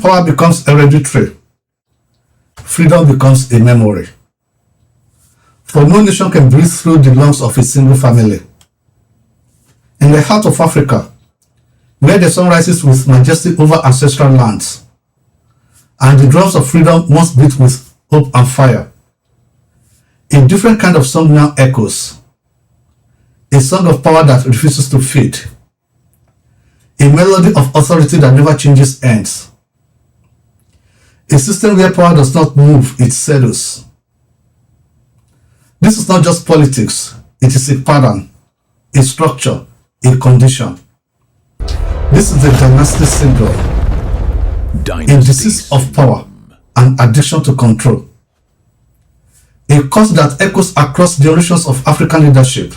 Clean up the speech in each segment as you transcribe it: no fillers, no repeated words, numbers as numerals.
When power becomes hereditary, freedom becomes a memory. For no nation can breathe through the lungs of a single family. In the heart of Africa, where the sun rises with majesty over ancestral lands, and the drums of freedom once beat with hope and fire, a different kind of song now echoes. A song of power that refuses to fade. A melody of authority that never changes ends. A system where power does not move, it settles. This is not just politics, it is a pattern, a structure, a condition. This is the Dynasty Syndrome, a disease of power and addiction to control. A cause that echoes across generations of African leadership.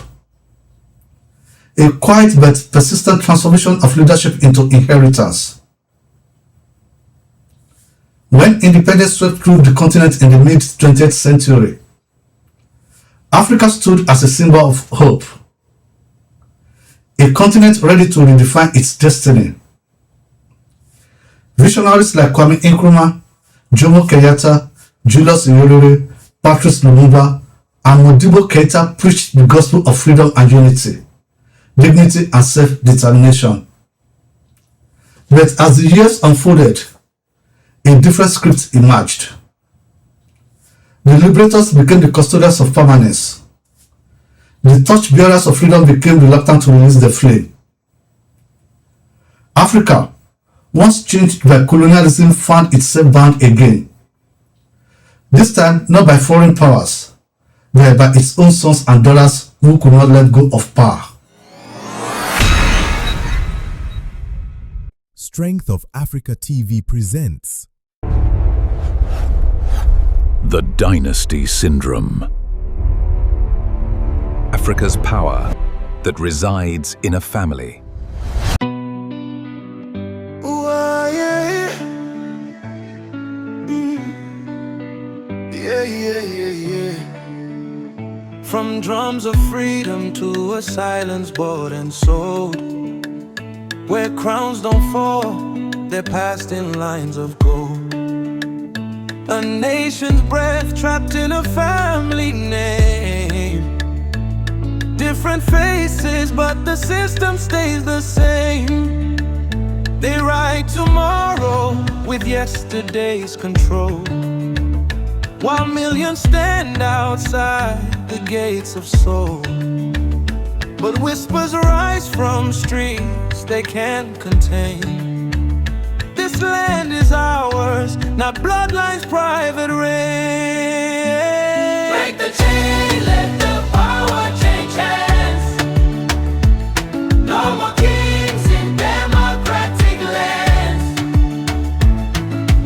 A quiet but persistent transformation of leadership into inheritance. When independence swept through the continent in the mid-20th century, Africa stood as a symbol of hope. A continent ready to redefine its destiny. Visionaries like Kwame Nkrumah, Jomo Kenyatta, Julius Nyerere, Patrice Lumumba, and Modibo Keita preached the gospel of freedom and unity, dignity and self-determination. But as the years unfolded, a different script emerged. The liberators became the custodians of permanence. The torchbearers of freedom became reluctant to release the flame. Africa, once changed by colonialism, found itself bound again. This time, not by foreign powers, but by its own sons and daughters who could not let go of power. Strength of Africa TV presents The Dynasty Syndrome. Africa's power that resides in a family. From drums of freedom to a silence bought and sold, where crowns don't fall, they're passed in lines of gold. A nation's breath trapped in a family name. Different faces, but the system stays the same. They write tomorrow with yesterday's control, while millions stand outside the gates of soul. But whispers rise from streets they can't contain. This land is ours, not bloodline's private reign. Break the chain, let the power change hands. No more kings in democratic lands.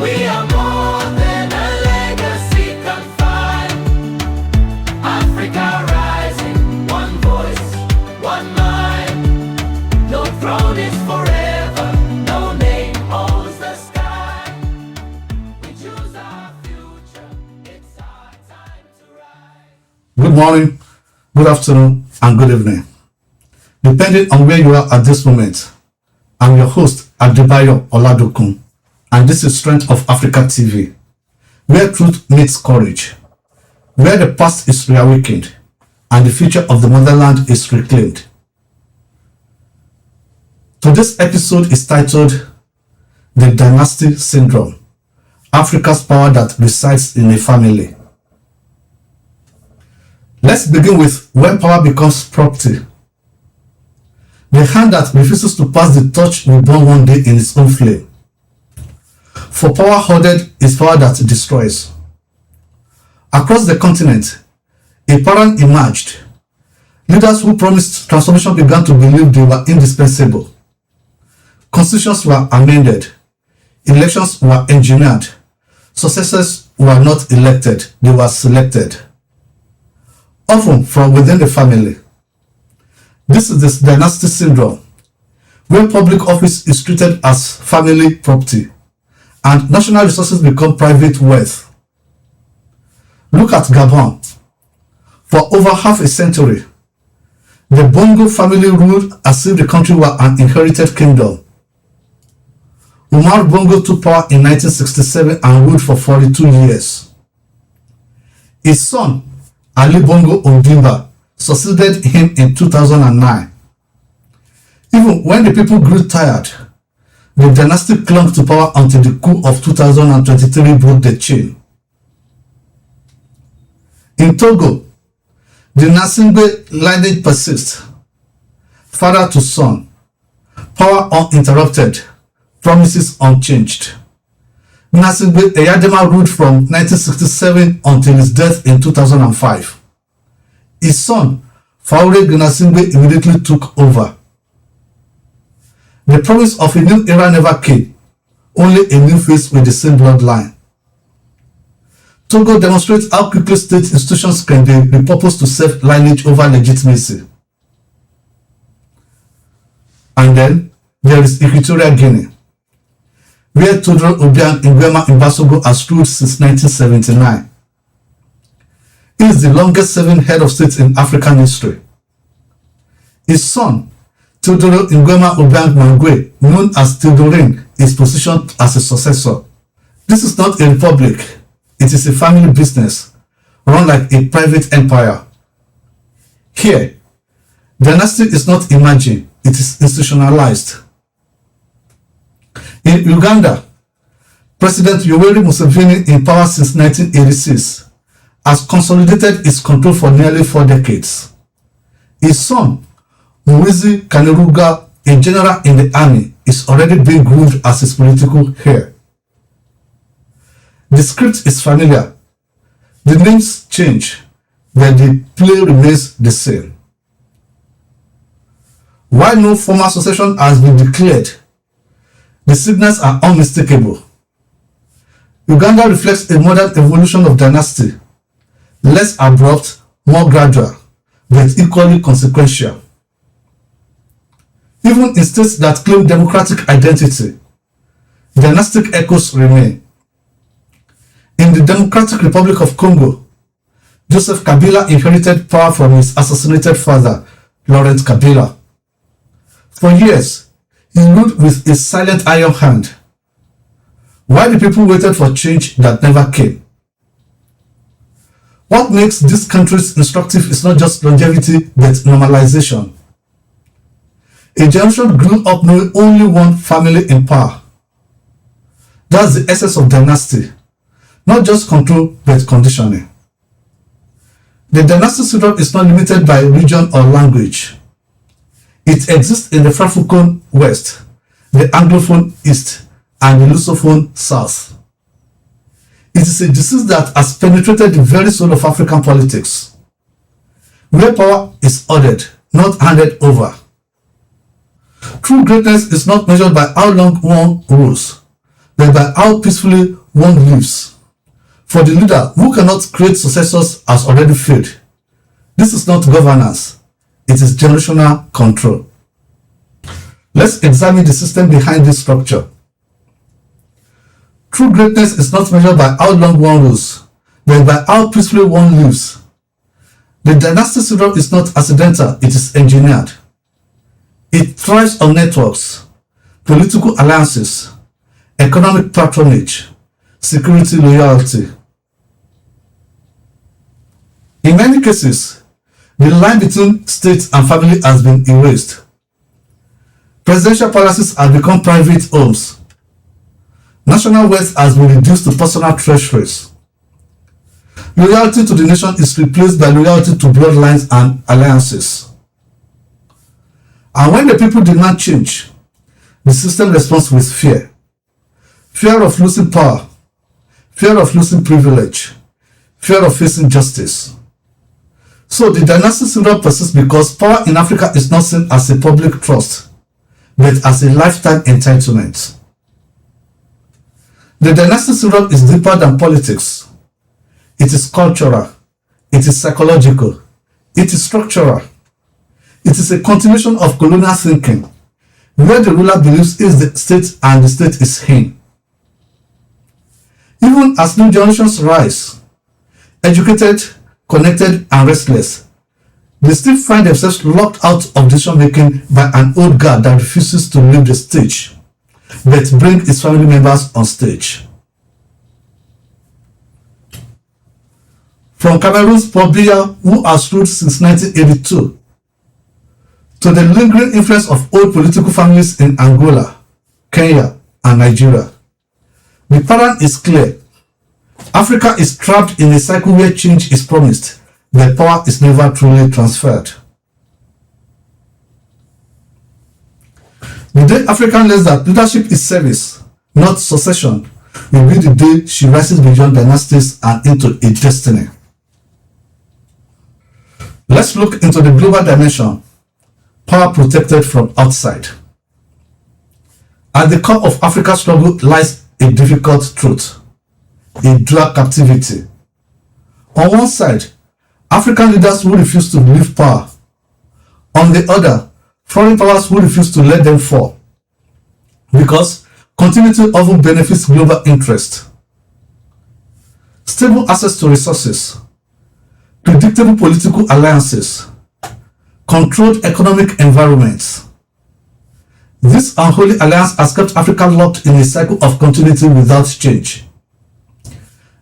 We are more than a legacy confined. Africa rising, one voice, one mind. No throne is forever, no name owns the sky. We choose our future, it's our time to rise. Good morning, good afternoon, and good evening. Depending on where you are at this moment, I'm your host, Adebayo Oladokun, and this is Strength of Africa TV, where truth meets courage, where the past is reawakened, and the future of the motherland is reclaimed. Today's episode is titled The Dynasty Syndrome, Africa's power that resides in a family. Let's begin with when power becomes property. The hand that refuses to pass the torch will burn one day in its own flame. For power hoarded is power that destroys. Across the continent, a pattern emerged. Leaders who promised transformation began to believe they were indispensable. Constitutions were amended. Elections were engineered. Successors were not elected, they were selected. Often from within the family. This is the Dynasty Syndrome, where public office is treated as family property and national resources become private wealth. Look at Gabon. For over half a century, the Bongo family ruled as if the country were an inherited kingdom. Umar Bongo took power in 1967 and ruled for 42 years. His son, Ali Bongo Ondimba, succeeded him in 2009. Even when the people grew tired, the dynasty clung to power until the coup of 2023 broke the chain. In Togo, the Nasingbe lineage persists. Father to son, power uninterrupted, promises unchanged. Nasingbe Eyadema ruled from 1967 until his death in 2005. His son, Faure Gnasingbe, immediately took over. The promise of a new era never came, only a new face with the same bloodline. Togo demonstrates how quickly state institutions can be repurposed to serve lineage over legitimacy. And then there is Equatorial Guinea, where Todro Obiang Nguema Mbasogo has ruled since 1979. He is the longest serving head of state in African history. His son, Teodoro Nguema Obiang Mangwe, known as Teodorin, is positioned as a successor. This is not a republic, it is a family business, run like a private empire. Here, dynasty is not imagined, it is institutionalized. In Uganda, President Yoweri Museveni, in power since 1986, has consolidated its control for nearly 4 decades. His son, Muizi Kainerugaba, a general in the army, is already being groomed as his political heir. The script is familiar. The names change, but the play remains the same. While no formal succession has been declared, the signals are unmistakable. Uganda reflects a modern evolution of dynasty, less abrupt, more gradual, but equally consequential. Even in states that claim democratic identity, dynastic echoes remain. In the Democratic Republic of Congo, Joseph Kabila inherited power from his assassinated father, Laurent Kabila. For years, he ruled with a silent iron hand, while the people waited for change that never came. What makes these countries instructive is not just longevity, but normalization. A generation grew up knowing only one family in power. That's the essence of dynasty, not just control, but conditioning. The Dynasty Syndrome is not limited by region or language. It exists in the Francophone West, the Anglophone East, and the Lusophone South. It is a disease that has penetrated the very soul of African politics, where power is ordered, not handed over. True greatness is not measured by how long one rules, but by how peacefully one lives. For the leader who cannot create successors has already failed. This is not governance, it is generational control. Let's examine the system behind this structure. True greatness is not measured by how long one rules, but by how peacefully one lives. The Dynasty Syndrome is not accidental, it is engineered. It thrives on networks, political alliances, economic patronage, security loyalty. In many cases, the line between state and family has been erased. Presidential palaces have become private homes. National wealth has been reduced to personal treasuries. Loyalty to the nation is replaced by loyalty to bloodlines and alliances. And when the people demand change, the system responds with fear. Fear of losing power, fear of losing privilege, fear of facing justice. So the Dynasty Syndrome persists because power in Africa is not seen as a public trust, but as a lifetime entitlement. The Dynasty Syndrome is deeper than politics. It is cultural, it is psychological, it is structural. It is a continuation of colonial thinking, where the ruler believes he is the state and the state is him. Even as new generations rise, educated, connected, and restless, they still find themselves locked out of decision making by an old guard that refuses to leave the stage. but bring his family members on stage. From Cameroon's Paul Biya, who has ruled since 1982, to the lingering influence of old political families in Angola, Kenya, and Nigeria, the pattern is clear. Africa is trapped in a cycle where change is promised, but power is never truly transferred. The day Africa learns that leadership is service, not succession, will be the day she rises beyond dynasties and into a destiny. Let's look into the global dimension, power protected from outside. At the core of Africa's struggle lies a difficult truth, a dual captivity. On one side, African leaders who refuse to leave power. On the other, foreign powers who refuse to let them fall. Because continuity often benefits global interest. Stable access to resources, predictable political alliances, controlled economic environments. This unholy alliance has kept Africa locked in a cycle of continuity without change.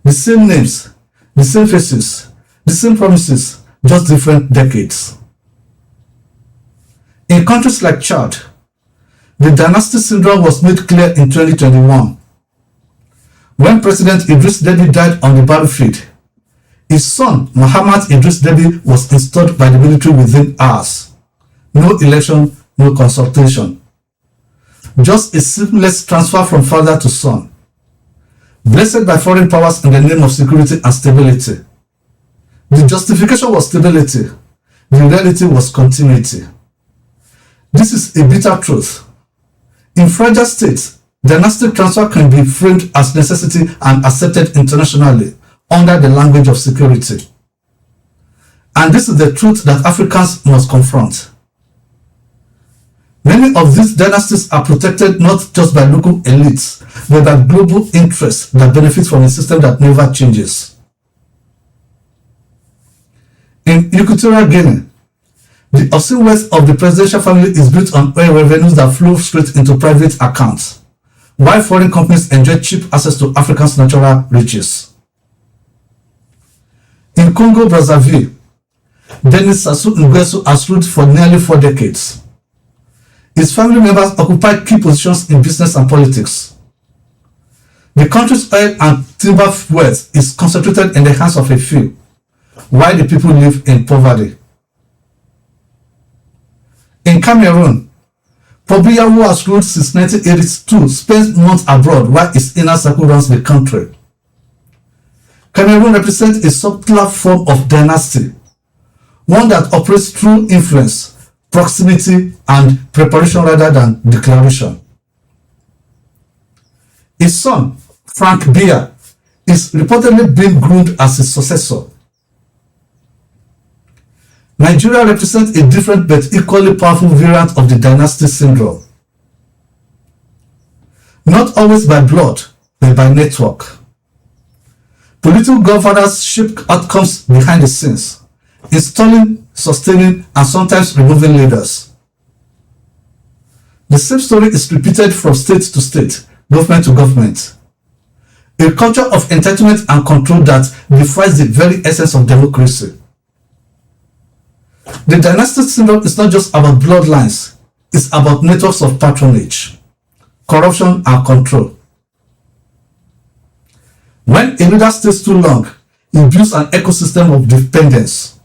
The same names, the same faces, the same promises, just different decades. In countries like Chad, the Dynasty Syndrome was made clear in 2021. When President Idriss Deby died on the battlefield, his son, Muhammad Idriss Deby, was installed by the military within hours. No election, no consultation. Just a seamless transfer from father to son. Blessed by foreign powers in the name of security and stability. The justification was stability. The reality was continuity. This is a bitter truth. In fragile states, dynastic transfer can be framed as necessity and accepted internationally under the language of security. And this is the truth that Africans must confront. Many of these dynasties are protected not just by local elites, but by global interests that benefit from a system that never changes. In Equatorial Guinea, the obscene wealth of the presidential family is built on oil revenues that flow straight into private accounts, while foreign companies enjoy cheap access to Africa's natural riches. In Congo-Brazzaville, Denis Sassou Nguesso has ruled for nearly 4 decades. His family members occupy key positions in business and politics. The country's oil and timber wealth is concentrated in the hands of a few, while the people live in poverty. In Cameroon, Paul Biya, who has ruled since 1982, spends months abroad while his inner circle runs the country. Cameroon represents a subtler form of dynasty, one that operates through influence, proximity, and preparation rather than declaration. His son, Frank Biya, is reportedly being groomed as his successor. Nigeria represents a different but equally powerful variant of the Dynasty Syndrome. Not always by blood, but by network. Political godfathers shape outcomes behind the scenes, installing, sustaining, and sometimes removing leaders. The same story is repeated from state to state, government to government. A culture of entitlement and control that defies the very essence of democracy. The Dynasty Syndrome is not just about bloodlines, it's about networks of patronage, corruption, and control. When a leader stays too long, he builds an ecosystem of dependence.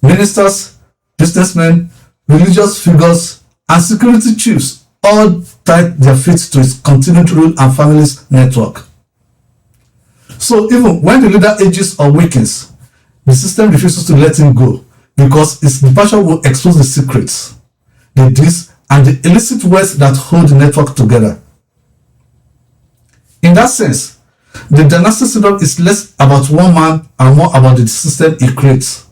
Ministers, businessmen, religious figures, and security chiefs all tie their fate to his continued rule and family's network. So even when the leader ages or weakens, the system refuses to let him go, because its departure will expose the secrets, the deeds, and the illicit wealth that hold the network together. In that sense, the Dynasty Syndrome is less about one man and more about the system it creates.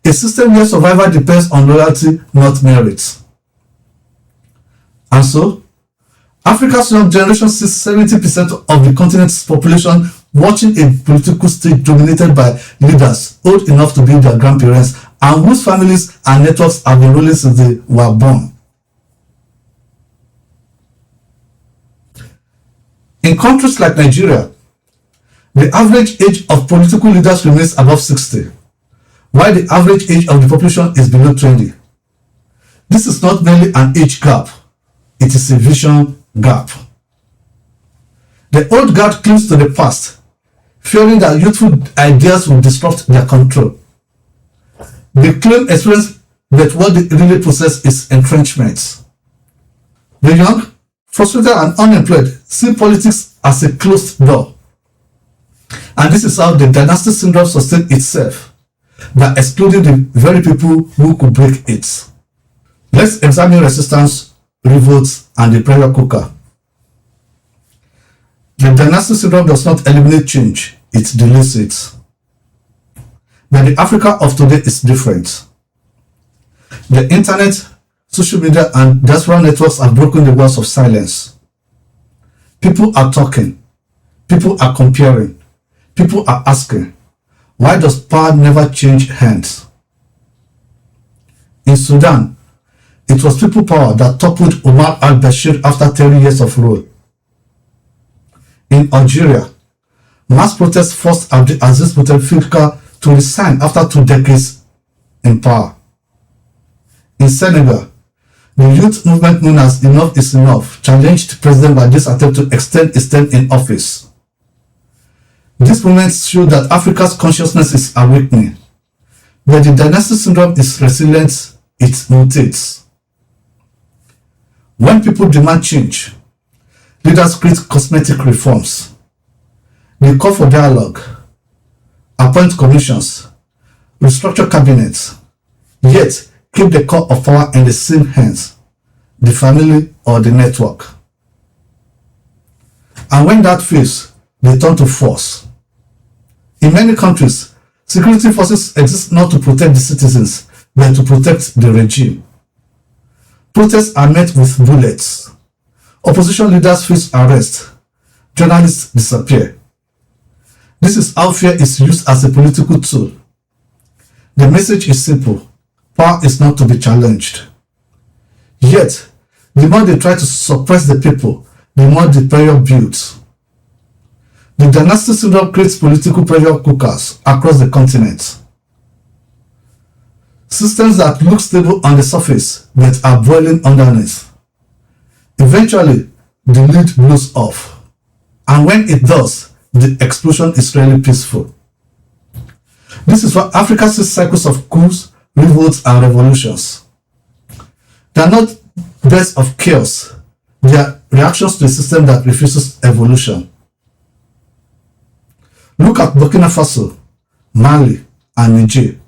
A system where survival depends on loyalty, not merit. And so, Africa's young generation sees 70% of the continent's population watching a political stage dominated by leaders old enough to be their grandparents and whose families and networks have been ruling since they were born. In countries like Nigeria, the average age of political leaders remains above 60, while the average age of the population is below 20. This is not merely an age gap, it is a vision gap. The old guard clings to the past, fearing that youthful ideas will disrupt their control. They claim experience, but what they really possess is entrenchment. The young, frustrated and unemployed see politics as a closed door. And this is how the Dynasty Syndrome sustains itself, by excluding the very people who could break it. Let's examine resistance, revolts, and the pressure cooker. The Dynasty Syndrome does not eliminate change, it delays it. But the Africa of today is different. The internet, social media, and diaspora networks have broken the walls of silence. People are talking. People are comparing. People are asking, why does power never change hands? In Sudan, it was people power that toppled Omar al-Bashir after 30 years of rule. In Algeria, mass protests forced Abdelaziz Bouteflika to resign after 2 decades in power. In Senegal, the youth movement known as Enough is Enough challenged the president by this attempt to extend his term in office. These movements show that Africa's consciousness is awakening, but the Dynasty Syndrome is resilient, it mutates. When people demand change, leaders create cosmetic reforms. They call for dialogue, appoint commissions, restructure cabinets, yet keep the core of power in the same hands, the family or the network. And when that fails, they turn to force. In many countries, security forces exist not to protect the citizens, but to protect the regime. Protests are met with bullets. Opposition leaders face arrest. Journalists disappear. This is how fear is used as a political tool. The message is simple. Power is not to be challenged. Yet, the more they try to suppress the people, the more the pressure builds. The Dynasty Syndrome creates political pressure cookers across the continent. Systems that look stable on the surface but are boiling underneath. Eventually, the lid blows off. And when it does, the explosion is really peaceful. This is why Africa sees cycles of coups, revolts, and revolutions. They are not bursts of chaos. They are reactions to a system that refuses evolution. Look at Burkina Faso, Mali, and Niger.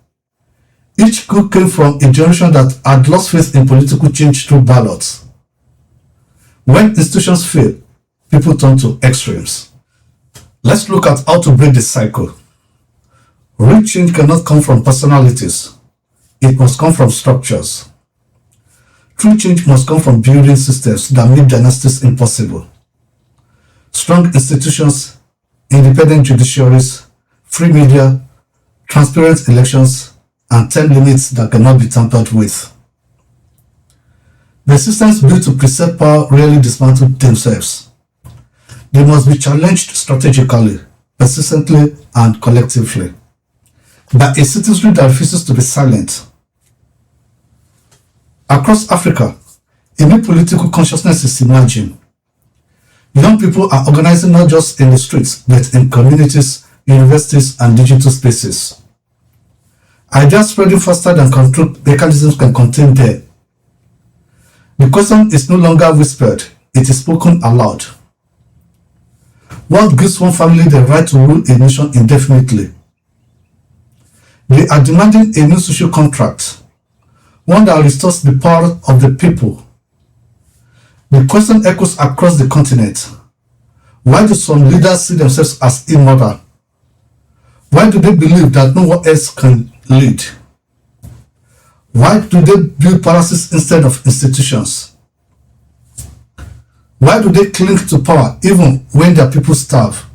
Each coup came from a generation that had lost faith in political change through ballots. When institutions fail, people turn to extremes. Let's look at how to break the cycle. Real change cannot come from personalities. It must come from structures. True change must come from building systems that make dynasties impossible. Strong institutions, independent judiciaries, free media, transparent elections, and term limits that cannot be tampered with. The systems built to preserve power rarely dismantle themselves. They must be challenged strategically, persistently, and collectively, by a citizenry that refuses to be silent. Across Africa, a new political consciousness is emerging. Young people are organizing not just in the streets, but in communities, universities, and digital spaces. Ideas spreading faster than control mechanisms can contain them. The question is no longer whispered, it is spoken aloud. What gives one family the right to rule a nation indefinitely? They are demanding a new social contract, one that restores the power of the people. The question echoes across the continent. Why do some leaders see themselves as immoral? Why do they believe that no one else can lead? Why do they build palaces instead of institutions? Why do they cling to power even when their people starve?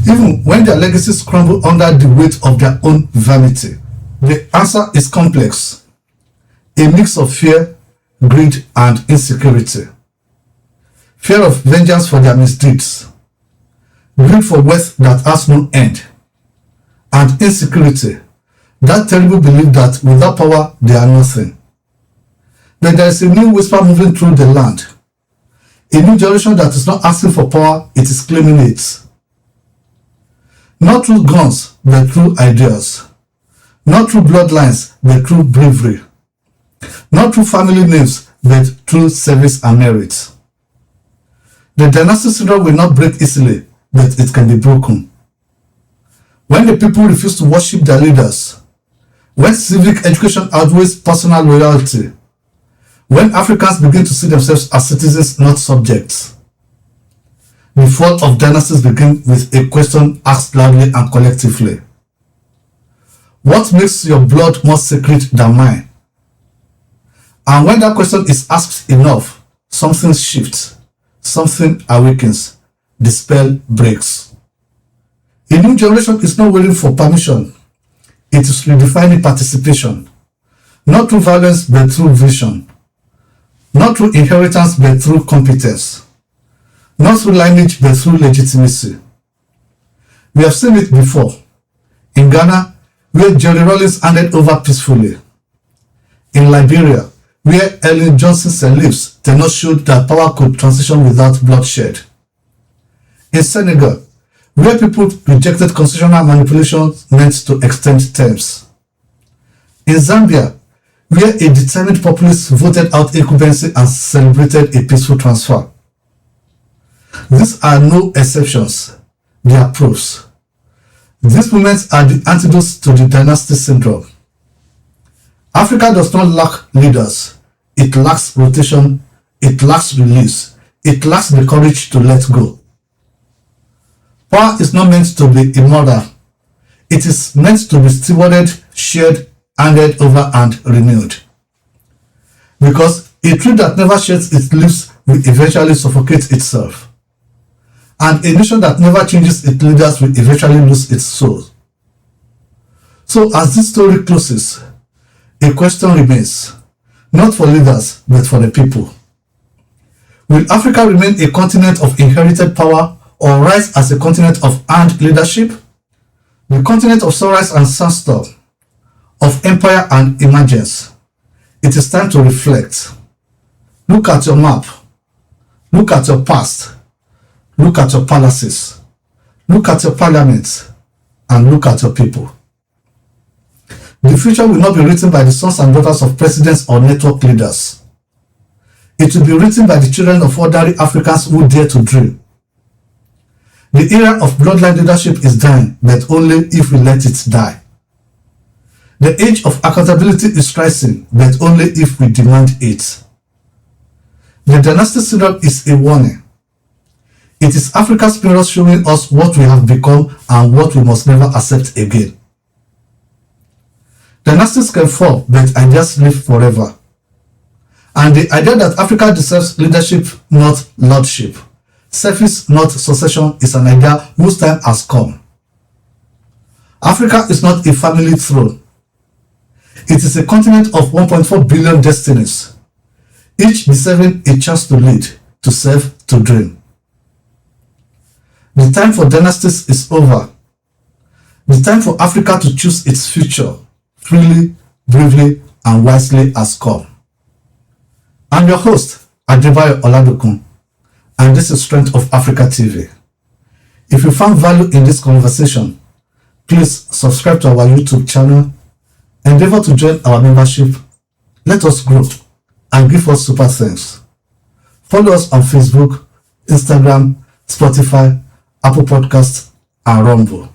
Even when their legacies crumble under the weight of their own vanity? The answer is complex. A mix of fear, greed, and insecurity. fear of vengeance for their misdeeds, greed for wealth that has no end, and insecurity, that terrible belief that without power they are nothing. Then there is a new whisper moving through the land. A new generation that is not asking for power, it is claiming it. Not through guns, but through ideas. Not through bloodlines, but through bravery. Not through family names, but through service and merit. The Dynasty Syndrome will not break easily, but it can be broken. When the people refuse to worship their leaders, when civic education outweighs personal loyalty, when Africans begin to see themselves as citizens, not subjects, the fall of dynasties begins with a question asked loudly and collectively. What makes your blood more sacred than mine? And when that question is asked enough, something shifts, something awakens, the spell breaks. A new generation is not waiting for permission. It is redefining participation, not through violence but through vision, not through inheritance but through competence, not through lineage but through legitimacy. We have seen it before. In Ghana, where Jerry Rawlings handed over peacefully. In Liberia, where Ellen Johnson's lips did not show that power could transition without bloodshed. In Senegal, where people rejected constitutional manipulation meant to extend terms. In Zambia, where a determined populace voted out incumbency and celebrated a peaceful transfer. These are no exceptions, they are proofs. These moments are the antidotes to the Dynasty Syndrome. Africa does not lack leaders. It lacks rotation, it lacks release, it lacks the courage to let go. Power is not meant to be immortal. It is meant to be stewarded, shared, handed over, and renewed. Because a tree that never sheds its leaves will eventually suffocate itself. And a nation that never changes its leaders will eventually lose its soul. So as this story closes, a question remains, not for leaders, but for the people. Will Africa remain a continent of inherited power or rise as a continent of earned leadership? The continent of sunrise and sandstorm, of empire and emergence. It is time to reflect. Look at your map. Look at your past. Look at your palaces. Look at your parliaments. And look at your people. The future will not be written by the sons and daughters of presidents or network leaders. It will be written by the children of ordinary Africans who dare to dream. The era of bloodline leadership is dying, but only if we let it die. The age of accountability is rising, but only if we demand it. The Dynasty Syndrome is a warning. It is Africa's mirror showing us what we have become and what we must never accept again. Dynasties can fall, but ideas live forever. And the idea that Africa deserves leadership, not lordship, service, not succession, is an idea whose time has come. Africa is not a family throne. It is a continent of 1.4 billion destinies, each deserving a chance to lead, to serve, to dream. The time for dynasties is over. The time for Africa to choose its future, freely, bravely, and wisely has come. I'm your host, Adebayo Oladokun, and this is Strength of Africa TV. If you found value in this conversation, please subscribe to our YouTube channel, endeavor to join our membership, let us grow, and give us super thanks. Follow us on Facebook, Instagram, Spotify, Apple Podcasts, and Rumble.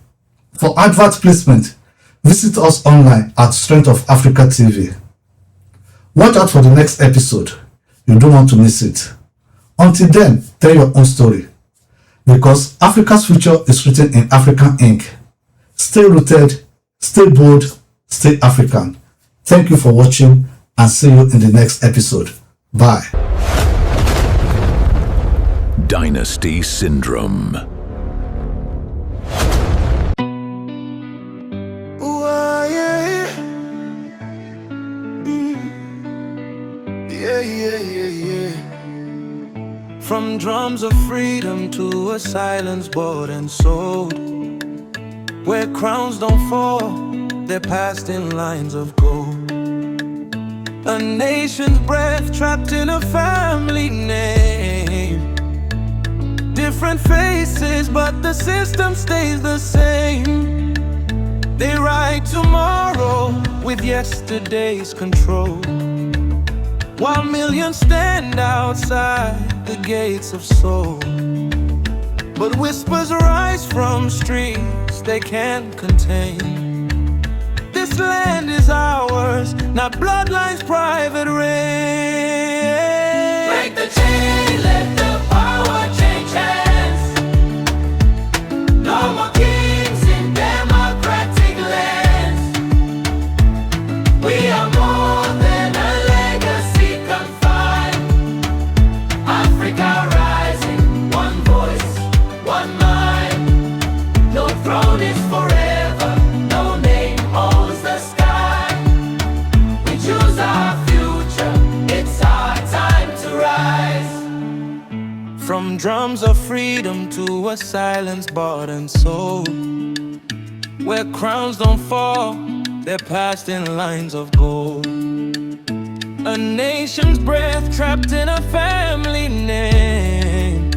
For advert placement, visit us online at Strength of Africa TV. Watch out for the next episode. You don't want to miss it. Until then, tell your own story. Because Africa's future is written in African ink. Stay rooted, stay bold, stay African. Thank you for watching and see you in the next episode. Bye. Dynasty Syndrome. From drums of freedom to a silence bought and sold, where crowns don't fall, they're passed in lines of gold. A nation's breath trapped in a family name. Different faces, but the system stays the same. They write tomorrow with yesterday's control, while millions stand outside the gates of soul. But whispers rise from streets they can't contain. This land is ours, not bloodline's private reign. Break the chain, let the power change hands. No more kings in democratic lands. We are more than a legacy confined. Africa rising, one voice, one mind. No throne is forever, no name holds the sky. We choose our future, it's our time to rise. From drums of freedom to a silence bought and sold, where crowns don't fall, they're passed in lines of gold. A nation's breath trapped in a family name.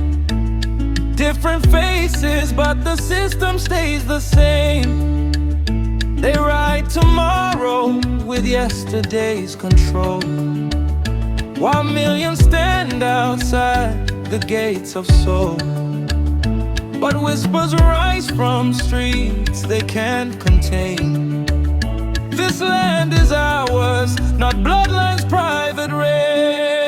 Different faces, but the system stays the same. They write tomorrow with yesterday's control, while millions stand outside the gates of soul. But whispers rise from streets they can't contain. This land is ours, not bloodline's private reign.